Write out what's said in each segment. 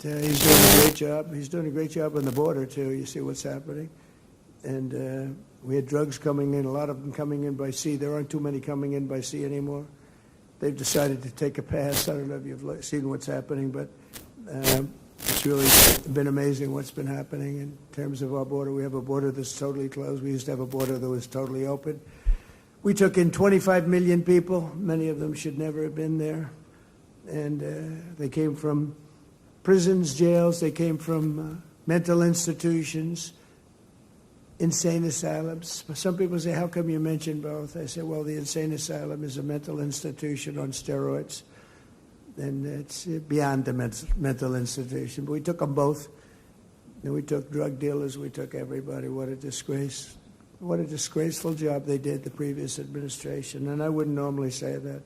He's doing a great job. He's doing a great job on the border, too. You see what's happening. And we had drugs coming in, a lot of them coming in by sea. There aren't too many coming in by sea anymore. They've decided to take a pass. I don't know if you've seen what's happening, but it's really been amazing what's been happening in terms of our border. We have a border that's totally closed. We used to have a border that was totally open. We took in 25 million people. Many of them should never have been there. And they came from prisons, jails. They came from mental institutions, insane asylums. Some people say, how come you mention both? I say, well, the insane asylum is a mental institution on steroids. And it's beyond the mental institution. But we took them both. And we took drug dealers. We took everybody. What a disgrace. What a disgraceful job they did, the previous administration. And I wouldn't normally say that.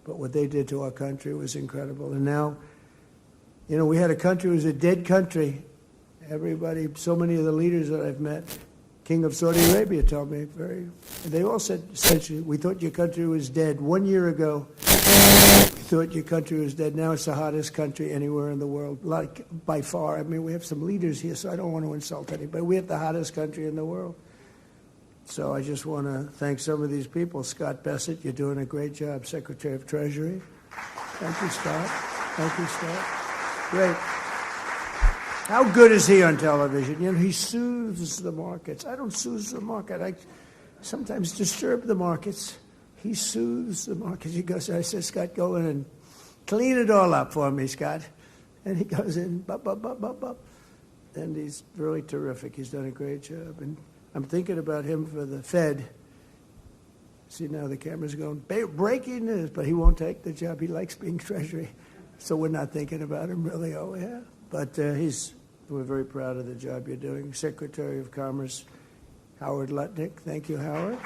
But what they did to our country was incredible. And now, you know, we had a country, it was a dead country. Everybody, so many of the leaders that I've met, King of Saudi Arabia told me, they all said, essentially, we thought your country was dead. 1 year ago, we thought your country was dead. Now it's the hottest country anywhere in the world, like by far. I mean, we have some leaders here, so I don't want to insult anybody. We have the hottest country in the world. So I just want to thank some of these people. Scott Bessent, you're doing a great job, Secretary of Treasury. Thank you, Scott. Thank you, Scott. Great. How good is he on television? You know, he soothes the markets. I don't soothe the market. I sometimes disturb the markets. He soothes the markets. He goes, I said, Scott, go in and clean it all up for me, Scott. And he goes in, bop, bop, bop, bop, bop. And he's really terrific. He's done a great job. And I'm thinking about him for the Fed. See, now the camera's going, breaking news, but he won't take the job. He likes being Treasury. So we're not thinking about him really, oh yeah. But we're very proud of the job you're doing. Secretary of Commerce, Howard Lutnick. Thank you, Howard.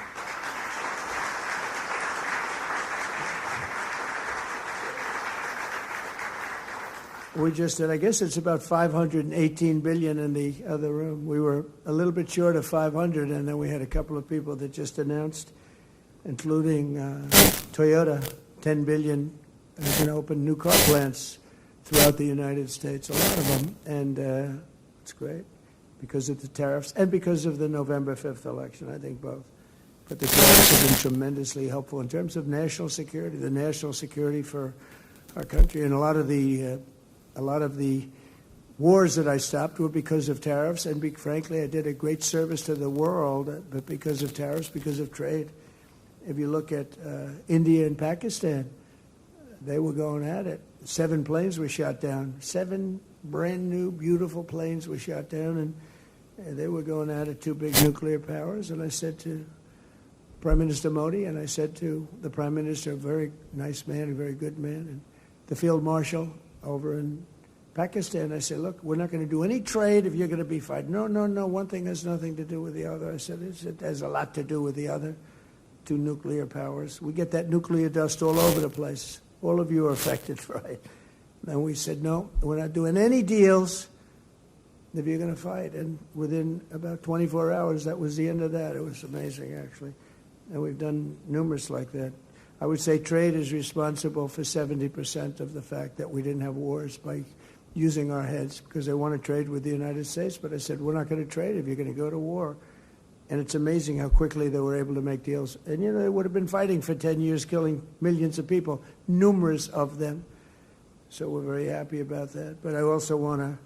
We just did, I guess it's about 518 billion in the other room. We were a little bit short of 500, and then we had a couple of people that just announced, including Toyota, 10 billion. They're going to open new car plants throughout the United States, a lot of them, and it's great because of the tariffs and because of the November 5th election, I think both. But the tariffs have been tremendously helpful in terms of national security, the national security for our country, and a lot of the wars that I stopped were because of tariffs, and frankly, I did a great service to the world, but because of tariffs, because of trade. If you look at India and Pakistan, they were going at it. 7 planes were shot down. 7 brand new, beautiful planes were shot down, and they were going at it, 2 big nuclear powers. And I said to Prime Minister Modi, and I said to the Prime Minister, a very nice man, a very good man, and the Field Marshal over in Pakistan, I said, look, we're not going to do any trade if you're going to be fighting. No, one thing has nothing to do with the other. I said, it has a lot to do with the other 2 nuclear powers. We get that nuclear dust all over the place. All of you are affected, right? And we said, no, we're not doing any deals if you're going to fight. And within about 24 hours, that was the end of that. It was amazing, actually. And we've done numerous like that. I would say trade is responsible for 70% of the fact that we didn't have wars by using our heads, because they want to trade with the United States. But I said, we're not going to trade if you're going to go to war. And it's amazing how quickly they were able to make deals. And, you know, they would have been fighting for 10 years, killing millions of people, numerous of them. So we're very happy about that. But I also want to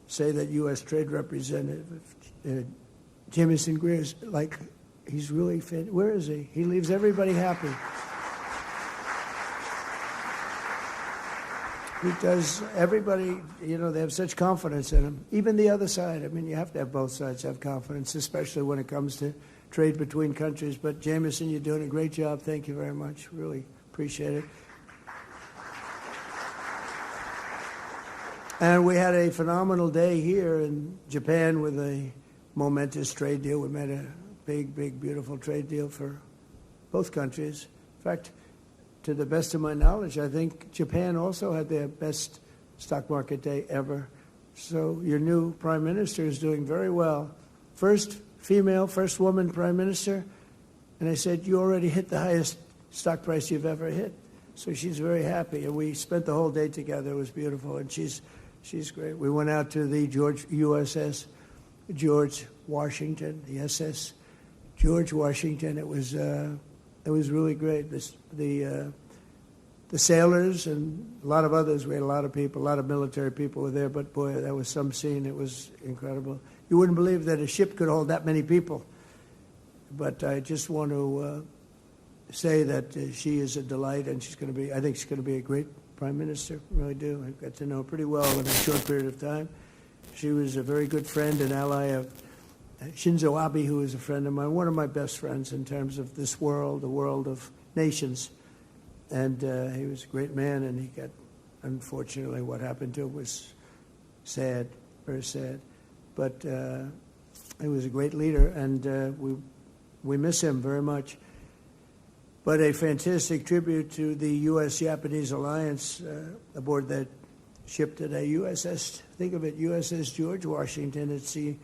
say that U.S. Trade Representative Jamieson Greer is like, he's really fit. Where is he? He leaves everybody happy. Because everybody, you know, they have such confidence in him. Even the other side. I mean, you have to have both sides have confidence, especially when it comes to trade between countries. But, Jamieson, you're doing a great job. Thank you very much. Really appreciate it. And we had a phenomenal day here in Japan with a momentous trade deal. We made a big, big, beautiful trade deal for both countries. In fact, to the best of my knowledge, I think Japan also had their best stock market day ever. So your new prime minister is doing very well. First female, first woman prime minister. And I said, you already hit the highest stock price you've ever hit. So she's very happy. And we spent the whole day together. It was beautiful. And she's She's great. We went out to the USS George Washington, the SS George Washington. It was really great. The sailors and a lot of others. We had a lot of people, a lot of military people were there. But boy, that was some scene. It was incredible. You wouldn't believe that a ship could hold that many people. But I just want to say that she is a delight, and I think she's going to be a great prime minister. I really do. I got to know her pretty well in a short period of time. She was a very good friend and ally of Shinzo Abe, who is a friend of mine, one of my best friends in terms of this world, the world of nations. And he was a great man, and he got, unfortunately, what happened to him was sad, very sad. But he was a great leader, and we miss him very much. But a fantastic tribute to the U.S.-Japanese alliance aboard that ship today, USS, think of it, USS George Washington. It's the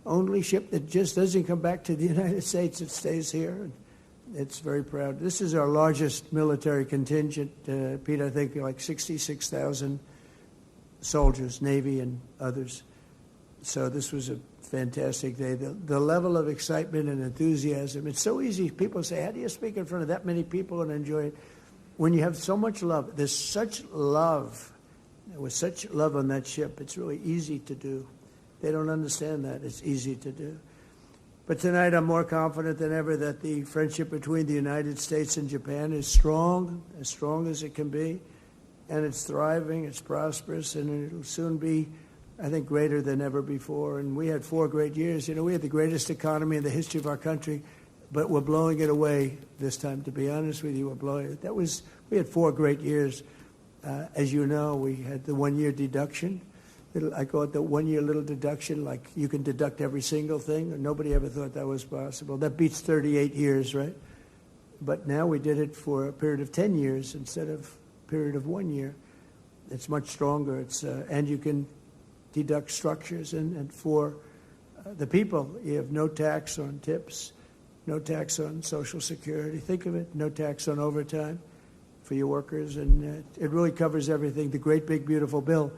only ship that just doesn't come back to the United States. It stays here. It's very proud. This is our largest military contingent, Pete, I think like 66,000 soldiers, Navy and others. So this was a fantastic day. The level of excitement and enthusiasm, it's so easy. People say, how do you speak in front of that many people and enjoy it? When you have so much love, there's such love. There was such love on that ship. It's really easy to do. They don't understand that. It's easy to do. But tonight I'm more confident than ever that the friendship between the United States and Japan is strong as it can be. And it's thriving, it's prosperous, and it'll soon be, I think, greater than ever before. And we had 4 great years. You know, we had the greatest economy in the history of our country, but we're blowing it away this time, to be honest with you. We're blowing it. We had 4 great years. As you know, we had the 1-year deduction. I call it the 1-year little deduction, like you can deduct every single thing. Nobody ever thought that was possible. That beats 38 years, right? But now we did it for a period of 10 years instead of a period of 1 year. It's much stronger. And you can deduct structures. And for the people, you have no tax on tips, no tax on Social Security. Think of it, no tax on overtime for your workers. And it really covers everything. The great, big, beautiful bill.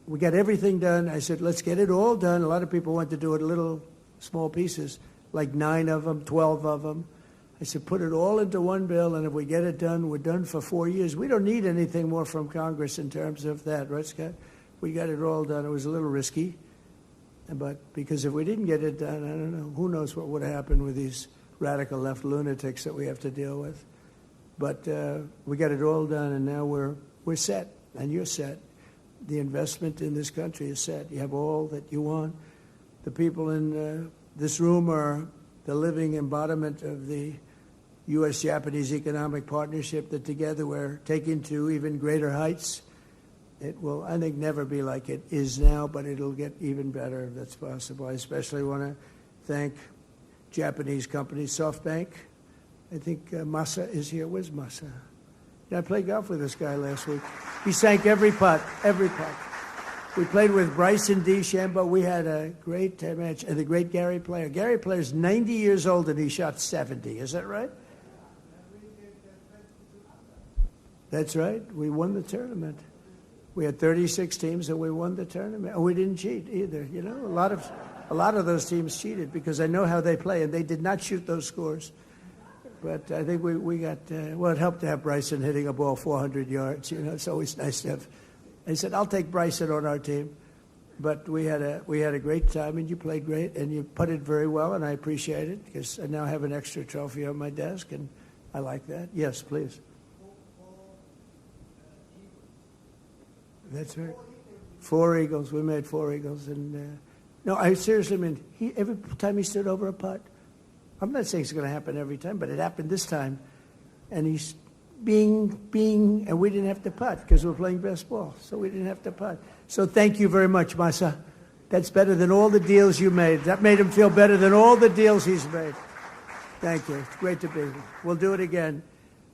We got everything done. I said, let's get it all done. A lot of people want to do it in little, small pieces, like 9 of them, 12 of them. I said, put it all into one bill, and if we get it done, we're done for 4 years. We don't need anything more from Congress in terms of that, right, Scott? We got it all done. It was a little risky, but because if we didn't get it done, I don't know. Who knows what would happen with these radical left lunatics that we have to deal with. But we got it all done, and now we're set, and you're set. The investment in this country is set. You have all that you want. The people in this room are the living embodiment of the U.S.-Japanese economic partnership that together we're taking to even greater heights. It will, I think, never be like it is now, but it'll get even better if that's possible. I especially want to thank Japanese companies, SoftBank. I think Masa is here. Where's Masa? I played golf with this guy last week. He sank every putt, every putt. We played with Bryson DeChambeau. We had a great match. And the great Gary Player. Gary Player's 90 years old and he shot 70. Is that right? That's right. We won the tournament. We had 36 teams and we won the tournament. And we didn't cheat either. You know, a lot of those teams cheated because I know how they play, and they did not shoot those scores. But I think we got, well, it helped to have Bryson hitting a ball 400 yards. You know, it's always nice to have. I said, I'll take Bryson on our team. But we had a great time, and you played great, and you putted very well, and I appreciate it because I now have an extra trophy on my desk, and I like that. Yes, please. That's right. 4 eagles. We made 4 eagles. And no, I seriously mean, every time he stood over a putt, I'm not saying it's going to happen every time, but it happened this time. And he's bing, and we didn't have to putt because we're playing best ball. So we didn't have to putt. So thank you very much, Masa. That's better than all the deals you made. That made him feel better than all the deals he's made. Thank you. It's great to be here. We'll do it again.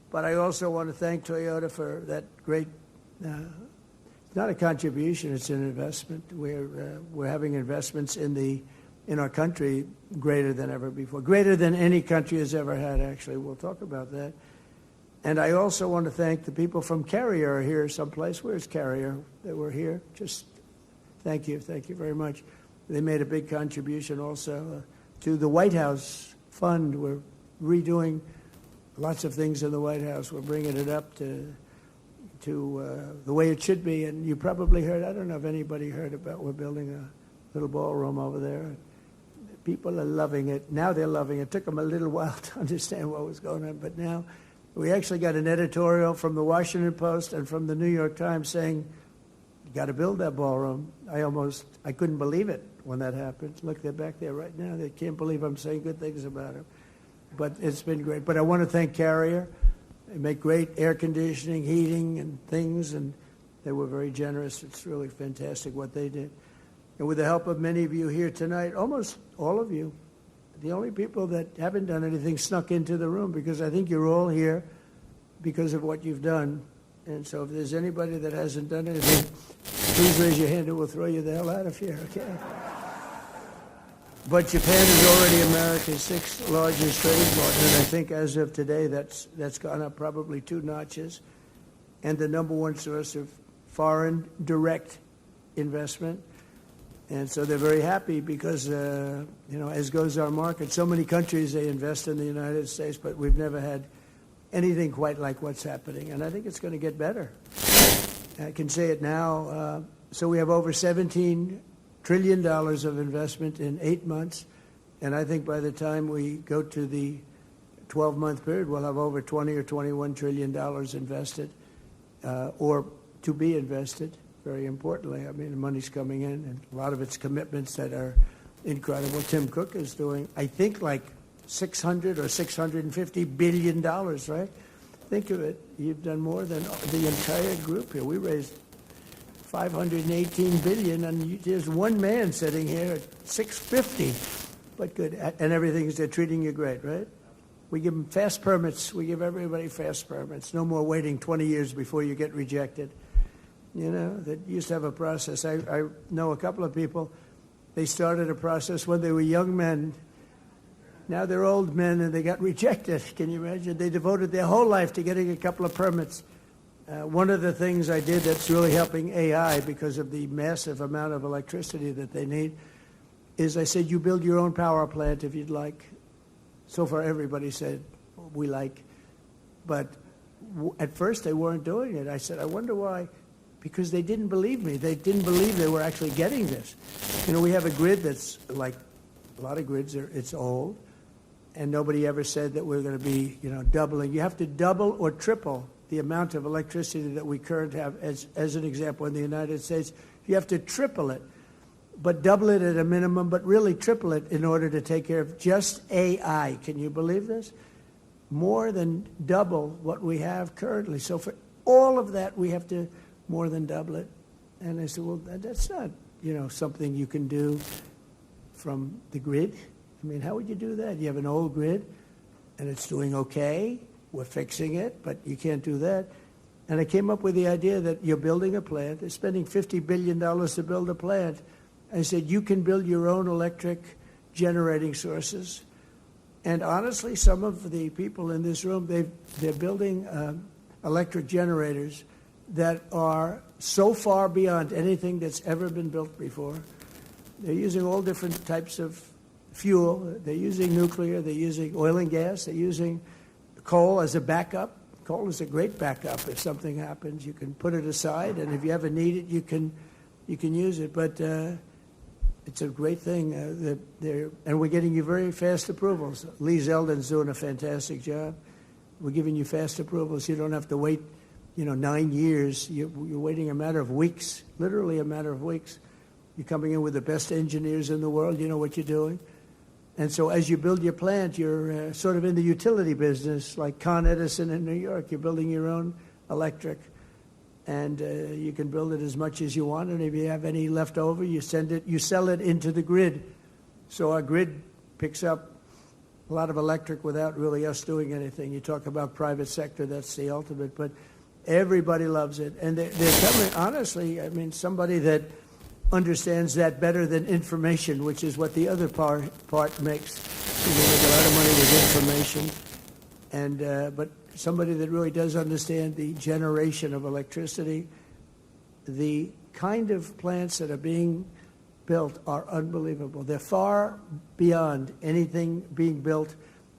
But I also want to thank Toyota for that great, it's not a contribution, it's an investment. We're having investments in our country greater than ever before, greater than any country has ever had, actually. We'll talk about that. And I also want to thank the people from Carrier here someplace. Where's Carrier? They were here. Just thank you very much. They made a big contribution also to the White House fund. We're redoing lots of things in the White House. We're bringing it up to the way it should be. And you probably heard, I don't know if anybody heard about, we're building a little ballroom over there. People are loving it. Now they're loving it. It took them a little while to understand what was going on, but now we actually got an editorial from the Washington Post and from the New York Times saying, you got to build that ballroom. I couldn't believe it when that happened. Look, they're back there right now. They can't believe I'm saying good things about it. But it's been great. But I want to thank Carrier. They make great air conditioning, heating, and things, and they were very generous. It's really fantastic what they did. And with the help of many of you here tonight, almost all of you, the only people that haven't done anything snuck into the room, because I think you're all here because of what you've done. And so if there's anybody that hasn't done anything, please raise your hand and we'll throw you the hell out of here, okay? But Japan is already America's 6th largest trading partner, and I think as of today that's gone up probably 2 notches, and the #1 source of foreign direct investment. And so they're very happy because, as goes our market, so many countries, they invest in the United States, but we've never had anything quite like what's happening. And I think it's going to get better. I can say it now. So we have over $17 trillion of investment in 8 months. And I think by the time we go to the 12-month period, we'll have over $20 or $21 trillion invested or to be invested. Very importantly, I mean, the money's coming in, and a lot of it's commitments that are incredible. Tim Cook is doing, I think, like $600 or $650 billion, right? Think of it. You've done more than the entire group here. We raised $518 billion, and there's one man sitting here at $650. But good, and everything's, they're treating you great, right? We give them fast permits. We give everybody fast permits. No more waiting 20 years before you get rejected. That used to have a process. I know a couple of people, they started a process when they were young men. Now they're old men and they got rejected. Can you imagine? They devoted their whole life to getting a couple of permits. One of the things I did that's really helping AI because of the massive amount of electricity that they need is I said, you build your own power plant if you'd like. So far everybody said, we like. But at first they weren't doing it. I said, I wonder why. Because they didn't believe me. They didn't believe they were actually getting this. We have a grid that's like a lot of grids, it's old, and nobody ever said that we're going to be, doubling. You have to double or triple the amount of electricity that we currently have. As an example, in the United States, you have to triple it, but double it at a minimum, but really triple it in order to take care of just AI. Can you believe this? More than double what we have currently. So for all of that, we have to more than double it. And I said, well, that's not, something you can do from the grid. I mean, how would you do that? You have an old grid, and it's doing okay. We're fixing it, but you can't do that. And I came up with the idea that you're building a plant. They're spending $50 billion to build a plant. I said, you can build your own electric generating sources. And honestly, some of the people in this room, they're building electric generators that are so far beyond anything that's ever been built before. They're using all different types of fuel. They're using nuclear. They're using oil and gas. They're using coal as a backup. Coal is a great backup. If something happens, you can put it aside, and if you ever need it, you can use it. But it's a great thing. And we're getting you very fast approvals. Lee Zeldin's doing a fantastic job. We're giving you fast approvals. You don't have to wait 9 years. You're waiting a matter of weeks, literally a matter of weeks. You're coming in with the best engineers in the world. You know what you're doing. And so as you build your plant, you're sort of in the utility business, like Con Edison in New York. You're building your own electric, and you can build it as much as you want. And if you have any left over, you sell it into the grid. So our grid picks up a lot of electric without really us doing anything. You talk about private sector, that's the ultimate. But everybody loves it. And they're coming, honestly, I mean, somebody that understands that better than information, which is what the other part makes. You make a lot of money with information. And but somebody that really does understand the generation of electricity. The kind of plants that are being built are unbelievable. They're far beyond anything being built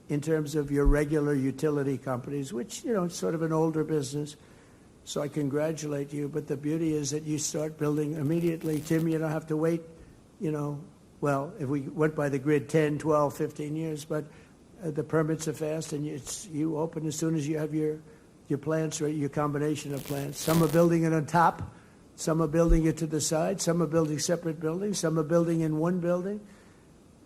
in terms of your regular utility companies, which, it's sort of an older business. So I congratulate you. But the beauty is that you start building immediately. Tim, you don't have to wait, well, if we went by the grid, 10, 12, 15 years, but the permits are fast, and you open as soon as you have your plants, or your combination of plants. Some are building it on top. Some are building it to the side. Some are building separate buildings. Some are building in one building.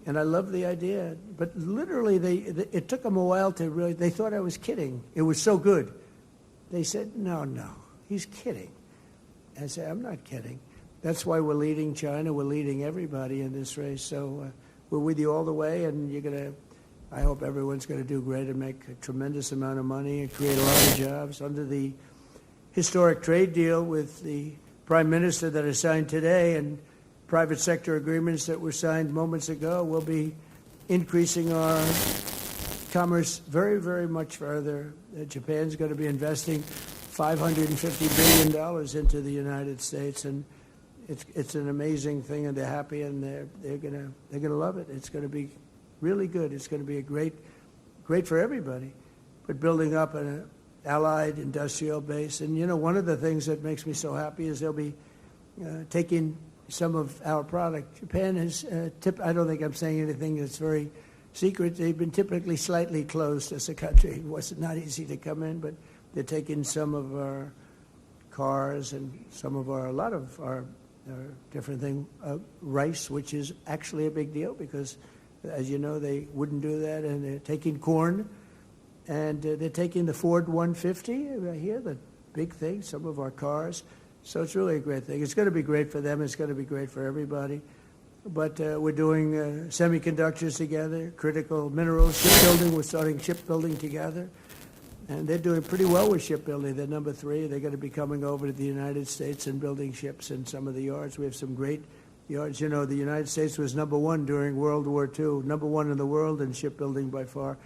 And I love the idea. But literally, it took them a while to really, they thought I was kidding. It was so good. They said, no, he's kidding. I said, I'm not kidding. That's why we're leading China. We're leading everybody in this race. So we're with you all the way, and I hope everyone's going to do great and make a tremendous amount of money and create a lot of jobs under the historic trade deal with the Prime Minister that is signed today, and private sector agreements that were signed moments ago. We'll be increasing our commerce very, very much further. Japan's going to be investing $550 billion into the United States, and it's an amazing thing, and they're happy, and they're gonna love it. It's going to be really good. It's going to be a great for everybody. But building up an allied industrial base, and one of the things that makes me so happy is they'll be taking some of our product. Japan has I don't think I'm saying anything that's very secret. They've been typically slightly closed as a country. It was not easy to come in, but they're taking some of our cars and a lot of our different thing, rice, which is actually a big deal because, as you know, they wouldn't do that. And they're taking corn, and they're taking the Ford 150 right here, the big thing, some of our cars. So it's really a great thing. It's going to be great for them. It's going to be great for everybody. But we're doing semiconductors together, critical minerals, shipbuilding. We're starting shipbuilding together. And they're doing pretty well with shipbuilding. They're number 3. They're going to be coming over to the United States and building ships in some of the yards. We have some great yards. The United States was number 1 during World War II, number 1 in the world in shipbuilding by far.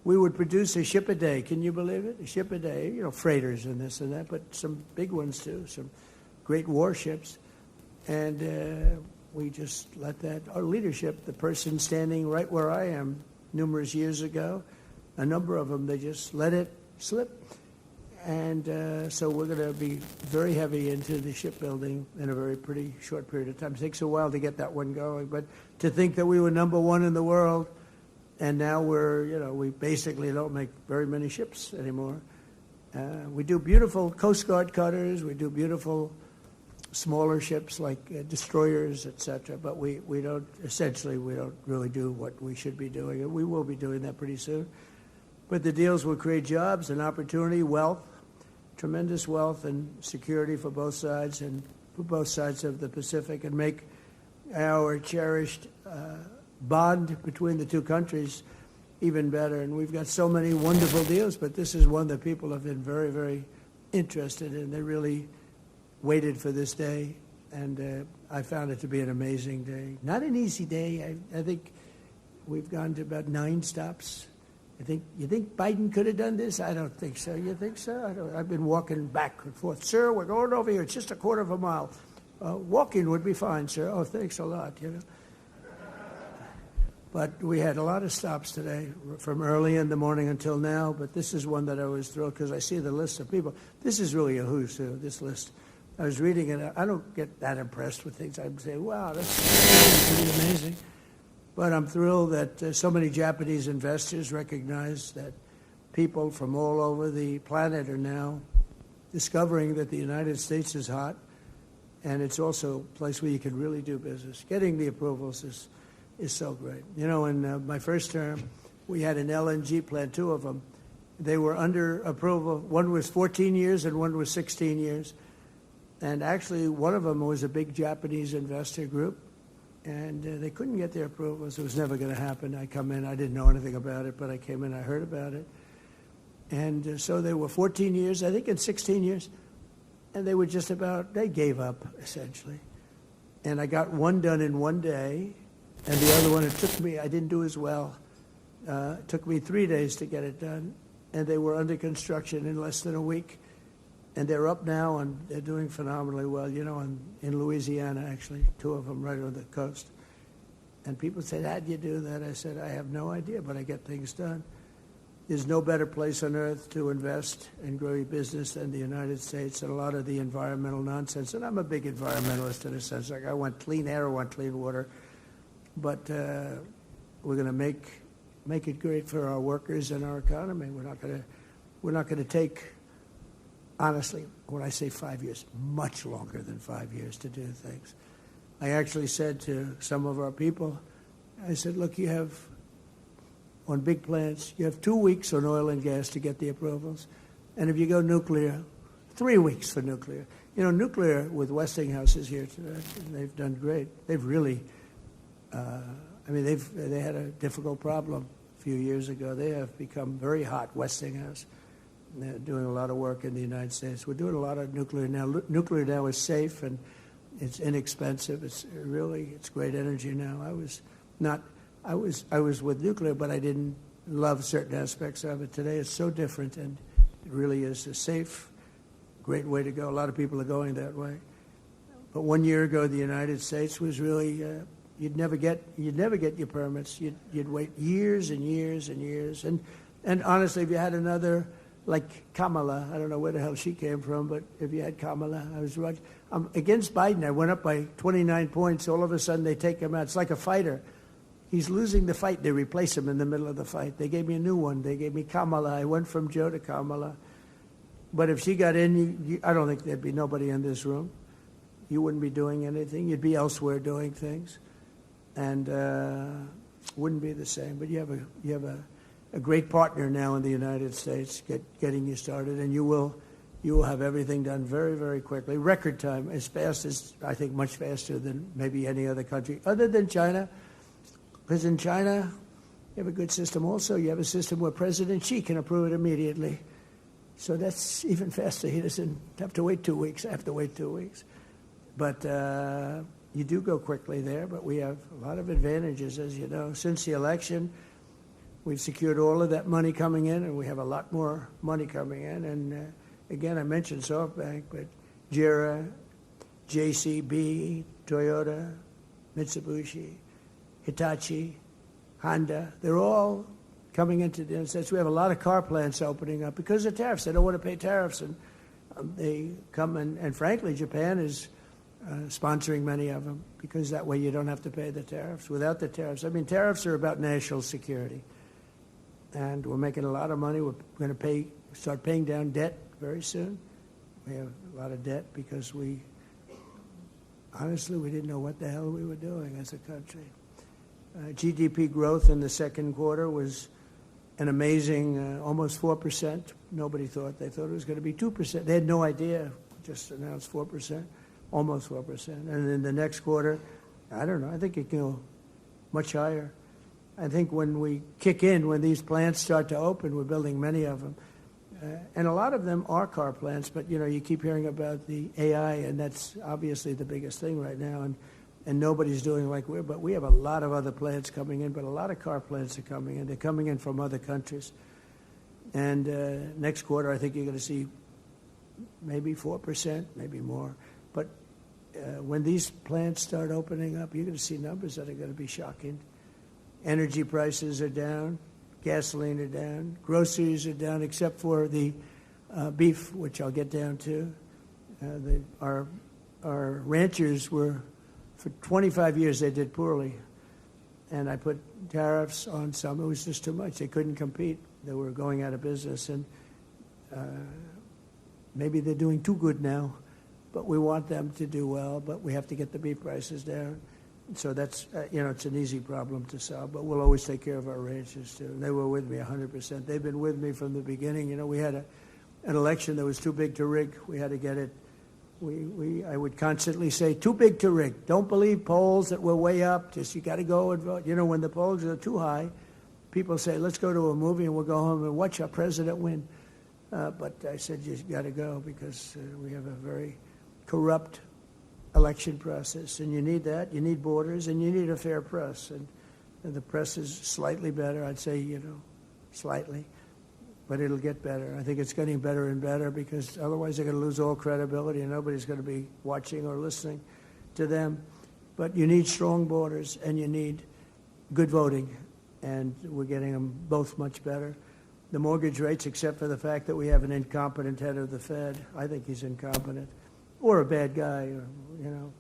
We would produce a ship a day. Can you believe it? A ship a day, freighters and this and that, but some big ones too, some great warships. And we just let that, our leadership, the person standing right where I am numerous years ago, a number of them, they just let it slip. And so we're going to be very heavy into the shipbuilding in a very pretty short period of time. It takes a while to get that one going, but to think that we were number 1 in the world, and now we basically don't make very many ships anymore. We do beautiful Coast Guard cutters. We do beautiful smaller ships like destroyers, etc. But we don't really do what we should be doing. And we will be doing that pretty soon. But the deals will create jobs and opportunity, wealth, tremendous wealth and security for both sides and for both sides of the Pacific, and make our cherished bond between the two countries even better. And we've got so many wonderful deals, but this is one that people have been very, very interested in. They really waited for this day, and I found it to be an amazing day. Not an easy day. I think we've gone to about 9 stops. You think Biden could have done this? I don't think so. You think so? I've been walking back and forth. Sir, we're going over here. It's just a quarter of a mile. Walking would be fine, sir. Oh, thanks a lot, But we had a lot of stops today, from early in the morning until now. But this is one that I was thrilled because I see the list of people. This is really a who's who, this list. I was reading it. I don't get that impressed with things. I'm saying, wow, that's pretty amazing. But I'm thrilled that so many Japanese investors recognize that people from all over the planet are now discovering that the United States is hot, and it's also a place where you can really do business. Getting the approvals is so great. In my first term, we had an LNG plant, 2 of them. They were under approval. One was 14 years and one was 16 years. And actually, one of them was a big Japanese investor group, and they couldn't get their approvals. It was never going to happen. I come in, I didn't know anything about it, but I came in, I heard about it. And so they were 14 years, I think, and 16 years. And they were they gave up, essentially. And I got one done in one day, and the other one, I didn't do as well. It took me 3 days to get it done. and they were under construction in less than a week. And they're up now, and they're doing phenomenally well, in Louisiana, actually, 2 of them right on the coast. And people said, how do you do that? I said, I have no idea, but I get things done. There's no better place on earth to invest and grow your business than the United States, and a lot of the environmental nonsense. And I'm a big environmentalist in a sense. Like, I want clean air, I want clean water. But we're going to make it great for our workers and our economy. We're not going to take, honestly, when I say 5 years, much longer than 5 years to do things. I actually said to some of our people, I said, look, you have, on big plants, you have 2 weeks on oil and gas to get the approvals. And if you go nuclear, 3 weeks for nuclear. Nuclear with Westinghouse is here today. They've done great. They've really, they had a difficult problem a few years ago. They have become very hot, Westinghouse. They're doing a lot of work in the United States. We're doing a lot of nuclear now. Nuclear now is safe and it's inexpensive. It's great energy now. I was with nuclear, but I didn't love certain aspects of it. Today it's so different, and it really is a safe, great way to go. A lot of people are going that way. But 1 year ago, the United States was really you'd never get your permits. You'd wait years and years and years. And honestly, if you had another, like Kamala, I don't know where the hell she came from, but if you had Kamala, I was right. Against Biden, I went up by 29 points. All of a sudden, they take him out. It's like a fighter. He's losing the fight. They replace him in the middle of the fight. They gave me a new one. They gave me Kamala. I went from Joe to Kamala. But if she got in, I don't think there'd be nobody in this room. You wouldn't be doing anything. You'd be elsewhere doing things. And wouldn't be the same. But you have a great partner now in the United States getting you started, and you will have everything done very, very quickly. Record time, as fast as, I think, much faster than maybe any other country, other than China. Because in China, you have a good system also. You have a system where President Xi can approve it immediately. So that's even faster. He doesn't have to wait 2 weeks. I have to wait 2 weeks. But you do go quickly there, but we have a lot of advantages, as you know. Since the election, we've secured all of that money coming in, and we have a lot more money coming in. And again, I mentioned SoftBank, but JERA, JCB, Toyota, Mitsubishi, Hitachi, Honda, they're all coming into the United States. We have a lot of car plants opening up because of tariffs. They don't want to pay tariffs, and they come, and frankly, Japan is sponsoring many of them because that way you don't have to pay the tariffs. Without the tariffs, tariffs are about national security. And we're making a lot of money. We're going to start paying down debt very soon. We have a lot of debt because honestly, we didn't know what the hell we were doing as a country. GDP growth in the second quarter was an amazing almost 4%. Nobody thought. They thought it was going to be 2%. They had no idea. Just announced 4%, almost 4%. And in the next quarter, I don't know. I think it can go much higher. I think when we kick in, when these plants start to open, we're building many of them. And a lot of them are car plants, but, you keep hearing about the AI, and that's obviously the biggest thing right now. And nobody's doing like but we have a lot of other plants coming in, but a lot of car plants are coming in. They're coming in from other countries. And next quarter, I think you're going to see maybe 4%, maybe more. But when these plants start opening up, you're going to see numbers that are going to be shocking. Energy prices are down, gasoline are down, groceries are down, except for the beef, which I'll get down to. Our ranchers were, for 25 years, they did poorly. And I put tariffs on some. It was just too much. They couldn't compete. They were going out of business. And maybe they're doing too good now, but we want them to do well, but we have to get the beef prices down. So that's, it's an easy problem to solve, but we'll always take care of our ranchers, too. And they were with me 100%. They've been with me from the beginning. We had an election that was too big to rig. We had to get it. I would constantly say, too big to rig. Don't believe polls that we're way up. Just you got to go and vote. When the polls are too high, people say, let's go to a movie and we'll go home and watch our president win. But I said, you got to go because we have a very corrupt election process, and you need that. You need borders, and you need a fair press, and the press is slightly better, I'd say, slightly. but it'll get better. I think it's getting better and better because otherwise they're going to lose all credibility and nobody's going to be watching or listening to them. But you need strong borders and you need good voting, and we're getting them both much better. The mortgage rates, except for the fact that we have an incompetent head of the Fed, I think he's incompetent, or a bad guy,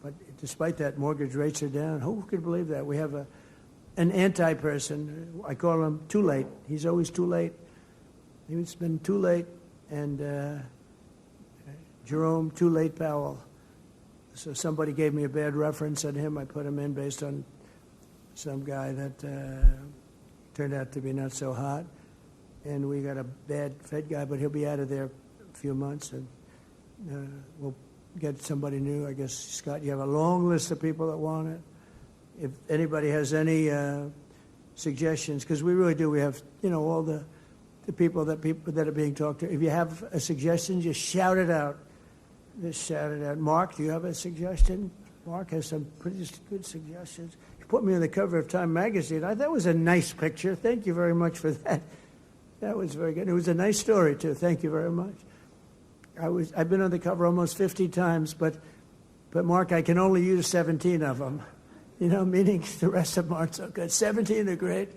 but despite that, mortgage rates are down. Who could believe that? We have an anti-person. I call him too late. He's always too late. He's been too late, and Jerome Too Late Powell. So somebody gave me a bad reference on him. I put him in based on some guy that turned out to be not so hot. And we got a bad Fed guy, but he'll be out of there a few months, and we'll get somebody new. I guess, Scott, you have a long list of people that want it. If anybody has any suggestions, because we really do, we have, all the people that are being talked to. If you have a suggestion, just shout it out. Just shout it out. Mark, do you have a suggestion? Mark has some pretty good suggestions. You put me on the cover of Time magazine. That was a nice picture. Thank you very much for that. That was very good. It was a nice story, too. Thank you very much. I've been on the cover almost 50 times, but Mark, I can only use 17 of them. Meaning the rest of them aren't so good. 17 are great.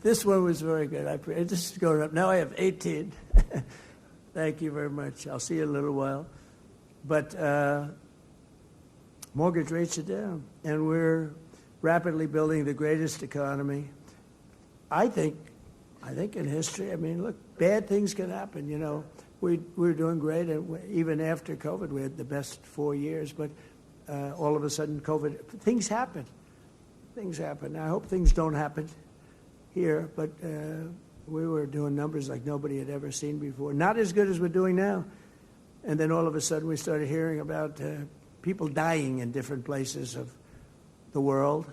This one was very good. This is going up. Now I have 18. Thank you very much. I'll see you in a little while. But mortgage rates are down, and we're rapidly building the greatest economy, I think in history. I mean, look, bad things can happen. We're doing great, and even after COVID, we had the best 4 years. But all of a sudden, COVID, things happen. Things happen. I hope things don't happen here, but we were doing numbers like nobody had ever seen before. Not as good as we're doing now. And then all of a sudden, we started hearing about people dying in different places of the world,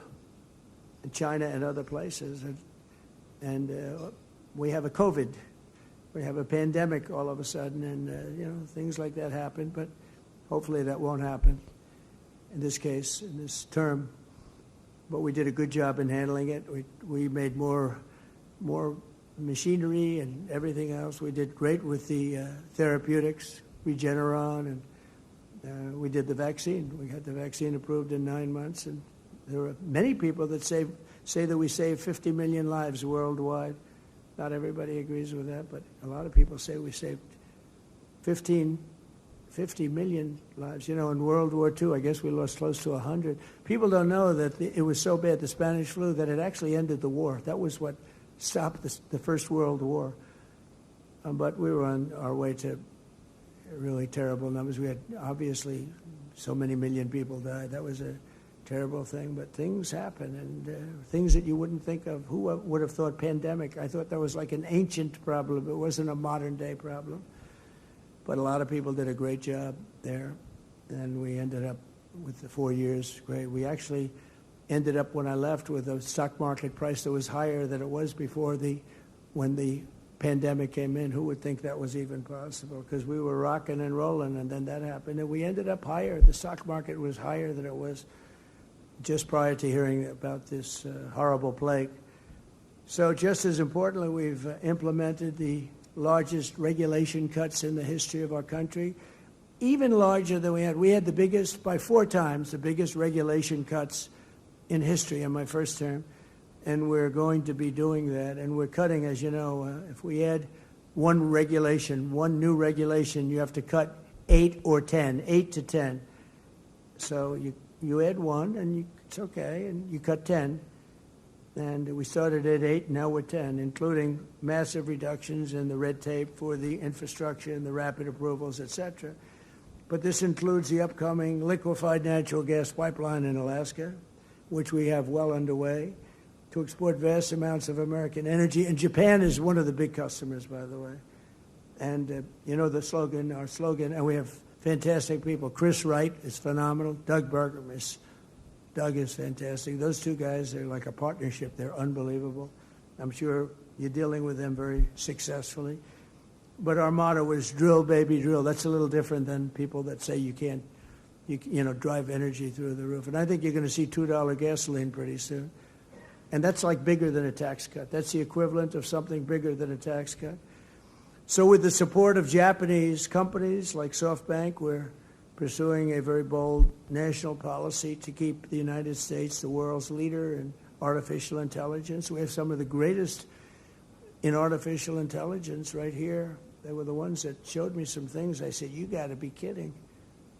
in China and other places. And we have a COVID. We have a pandemic all of a sudden, and, things like that happen. But hopefully that won't happen in this case, in this term. But we did a good job in handling it. We made more machinery and everything else. We did great with the therapeutics, Regeneron, and we did the vaccine. We got the vaccine approved in 9 months, and there are many people that say that we saved 50 million lives worldwide. Not everybody agrees with that, but a lot of people say we saved 50 million lives. In World War II, I guess we lost close to 100. People don't know that it was so bad, the Spanish flu, that it actually ended the war. That was what stopped the First World War. But we were on our way to really terrible numbers. We had, obviously, so many million people died. That was a terrible thing. But things happen, and things that you wouldn't think of. Who would have thought pandemic? I thought that was like an ancient problem. It wasn't a modern-day problem. But a lot of people did a great job there, and we ended up with the 4 years great. We actually ended up, when I left, with a stock market price that was higher than it was before when the pandemic came in. Who would think that was even possible? Because we were rocking and rolling, and then that happened, and we ended up higher. The stock market was higher than it was just prior to hearing about this horrible plague. So just as importantly, we've implemented the largest regulation cuts in the history of our country, even larger than we had. We had the biggest, by 4 times, the biggest regulation cuts in history in my first term, and we're going to be doing that. And we're cutting, as you know, if we add one new regulation, you have to cut 8 or 10, 8 to 10. So you add one, and it's okay, and you cut 10. And we started at 8, now we're 10, including massive reductions in the red tape for the infrastructure and the rapid approvals, et cetera. But this includes the upcoming liquefied natural gas pipeline in Alaska, which we have well underway, to export vast amounts of American energy. And Japan is one of the big customers, by the way. And our slogan, and we have fantastic people. Chris Wright is phenomenal. Doug Bergman Doug is fantastic. Those two guys, they're like a partnership. They're unbelievable. I'm sure you're dealing with them very successfully. But our motto is drill, baby, drill. That's a little different than people that say you can't, drive energy through the roof. And I think you're going to see $2 gasoline pretty soon. And that's like bigger than a tax cut. That's the equivalent of something bigger than a tax cut. So with the support of Japanese companies like SoftBank, we're pursuing a very bold national policy to keep the United States the world's leader in artificial intelligence. We have some of the greatest in artificial intelligence right here. They were the ones that showed me some things. I said, you got to be kidding.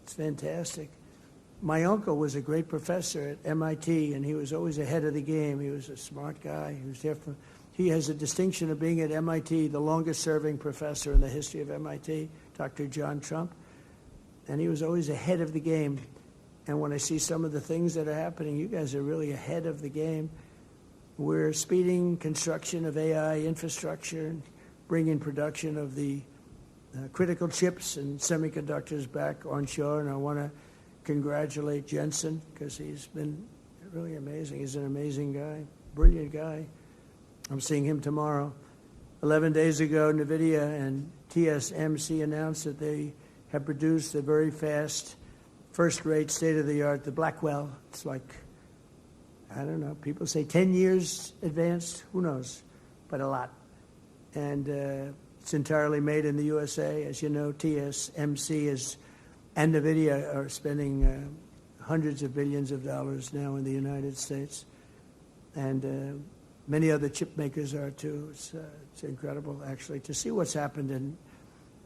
It's fantastic. My uncle was a great professor at MIT, and he was always ahead of the game. He was a smart guy. He has a distinction of being at MIT, the longest-serving professor in the history of MIT, Dr. John Trump. And he was always ahead of the game. And when I see some of the things that are happening, you guys are really ahead of the game. We're speeding construction of AI infrastructure, bringing production of the critical chips and semiconductors back onshore. And I want to congratulate Jensen, because he's been really amazing. He's an amazing guy, brilliant guy. I'm seeing him tomorrow. 11 days ago, NVIDIA and TSMC announced that they have produced a very fast, first-rate, state-of-the-art, the Blackwell. It's like, I don't know, people say 10 years advanced, who knows, but a lot. And it's entirely made in the USA. As you know, TSMC and NVIDIA are spending hundreds of billions of dollars now in the United States. And many other chip makers are too. It's incredible, actually, to see what's happened in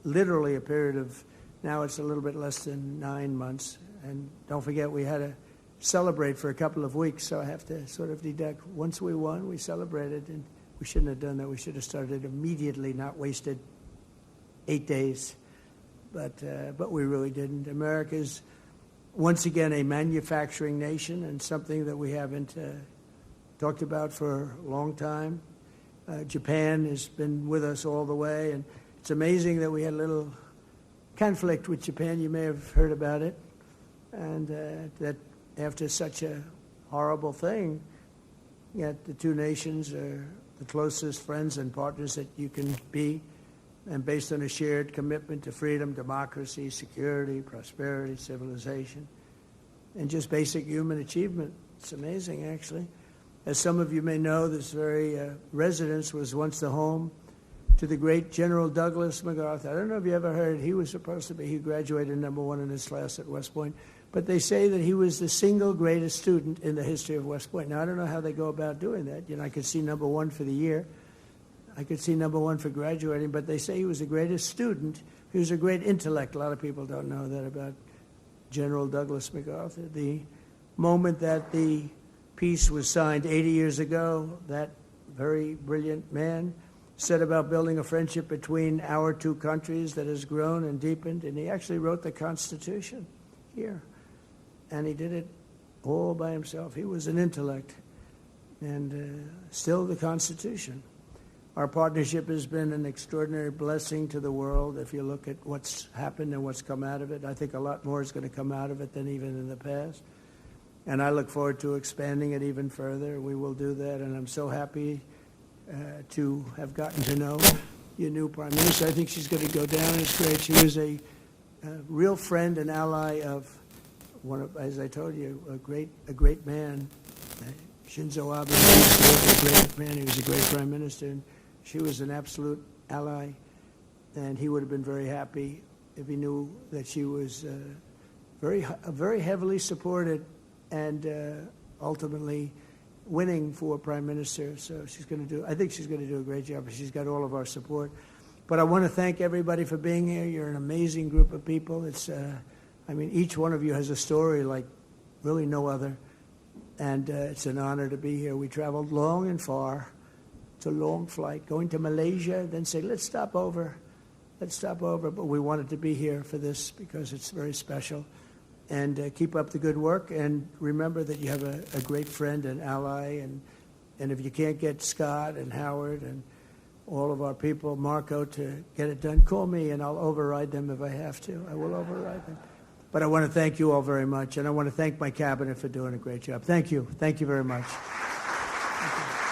literally a period of, now it's a little bit less than 9 months. And don't forget, we had to celebrate for a couple of weeks, so I have to sort of deduct. Once we won, we celebrated, and we shouldn't have done that. We should have started immediately, not wasted 8 days. But we really didn't. America's, once again, a manufacturing nation, and something that we haven't talked about for a long time. Japan has been with us all the way, and it's amazing that we had a little conflict with Japan. You may have heard about it, and that after such a horrible thing, yet the two nations are the closest friends and partners that you can be, and based on a shared commitment to freedom, democracy, security, prosperity, civilization, and just basic human achievement. It's amazing, actually. As some of you may know, this very residence was once the home to the great General Douglas MacArthur. I don't know if you ever heard, he graduated #1 in his class at West Point, but they say that he was the single greatest student in the history of West Point. Now, I don't know how they go about doing that. You know, I could see #1 for the year. I could see #1 for graduating, but they say he was the greatest student. He was a great intellect. A lot of people don't know that about General Douglas MacArthur. The moment that the peace was signed 80 years ago, that very brilliant man set about building a friendship between our two countries that has grown and deepened, and he actually wrote the Constitution here. And he did it all by himself. He was an intellect, and still the Constitution. Our partnership has been an extraordinary blessing to the world. If you look at what's happened and what's come out of it, I think a lot more is going to come out of it than even in the past. And I look forward to expanding it even further. We will do that, and I'm so happy to have gotten to know your new Prime Minister. I think she's going to go down as great. She was a real friend and ally of one of, as I told you, a great man. Shinzo Abe was a great man. He was a great Prime Minister, and she was an absolute ally. And he would have been very happy if he knew that she was very heavily supported and ultimately winning for Prime Minister. So I think she's going to do a great job. She's got all of our support. But I want to thank everybody for being here. You're an amazing group of people. Each one of you has a story like really no other. And it's an honor to be here. We traveled long and far. It's a long flight. Going to Malaysia, then say, let's stop over. But we wanted to be here for this because it's very special. And keep up the good work. And remember that you have a great friend and ally. And if you can't get Scott and Howard and all of our people, Marco, to get it done, call me and I'll override them if I have to. I will override them. But I want to thank you all very much. And I want to thank my cabinet for doing a great job. Thank you. Thank you very much. Thank you.